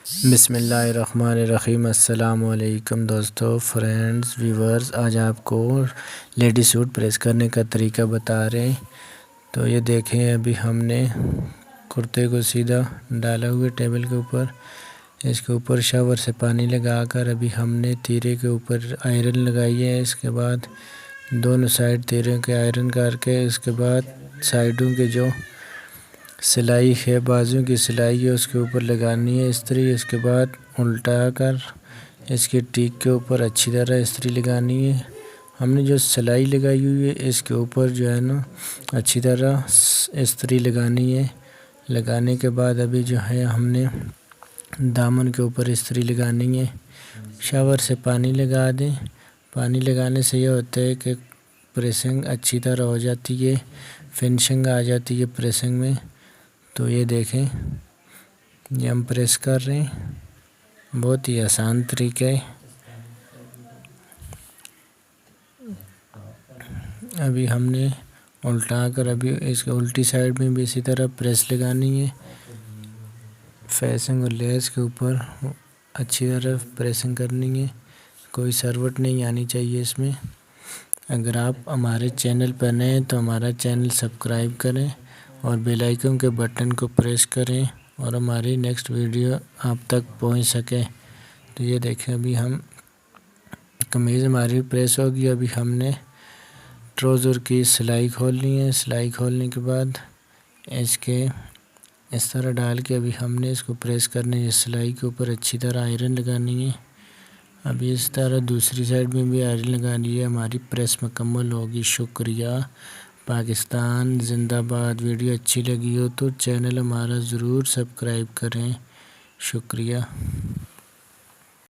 بسم اللہ الرحمن الرحیم۔ السلام علیکم دوستو، فرینڈز، ویورز۔ آج آپ کو لیڈی سوٹ پریس کرنے کا طریقہ بتا رہے ہیں۔ تو یہ دیکھیں، ابھی ہم نے کرتے کو سیدھا ڈالا ہوئے ٹیبل کے اوپر، اس کے اوپر شاور سے پانی لگا کر ابھی ہم نے تیرے کے اوپر آئرن لگائی ہے۔ اس کے بعد دونوں سائڈ تیرے کے آئرن کر کے، اس کے بعد سائڈوں کے جو سلائی ہے، بازو کی سلائی ہے، اس کے اوپر لگانی ہے استری۔ اس کے بعد الٹا کر اس کے ٹیک کے اوپر اچھی طرح استری لگانی ہے۔ ہم نے جو سلائی لگائی ہوئی ہے اس کے اوپر جو ہے نا اچھی طرح استری لگانی ہے۔ لگانے کے بعد ابھی جو ہے ہم نے دامن کے اوپر استری لگانی ہے۔ شاور سے پانی لگا دیں۔ پانی لگانے سے یہ ہوتا ہے کہ پریسنگ اچھی طرح ہو جاتی ہے، فنشنگ آ جاتی ہے پریسنگ میں۔ تو یہ دیکھیں، یہ ہم پریس کر رہے ہیں، بہت ہی آسان طریقہ ہے۔ ابھی ہم نے الٹا کر ابھی اس کے الٹی سائڈ میں بھی اسی طرح پریس لگانی ہے۔ فیسنگ اور لیس کے اوپر اچھی طرح پریسنگ کرنی ہے، کوئی سروٹ نہیں آنی چاہیے اس میں۔ اگر آپ ہمارے چینل پر نئے ہیں تو ہمارا چینل سبسکرائب کریں اور بیل آئیکن کے بٹن کو پریس کریں اور ہماری نیکسٹ ویڈیو آپ تک پہنچ سکے۔ تو یہ دیکھیں، ابھی ہم قمیض ہماری پریس ہوگی۔ ابھی ہم نے ٹراؤزر کی سلائی کھولنی ہے۔ سلائی کھولنے کے بعد اس طرح ڈال کے ابھی ہم نے اس کو پریس کرنے ہے۔ سلائی کے اوپر اچھی طرح آئرن لگانی ہے۔ ابھی اس طرح دوسری سائڈ میں بھی آئرن لگانی ہے۔ ہماری پریس مکمل ہوگی۔ شکریہ۔ پاکستان زندہ باد۔ ویڈیو اچھی لگی ہو تو چینل ہمارا ضرور سبسکرائب کریں۔ شکریہ۔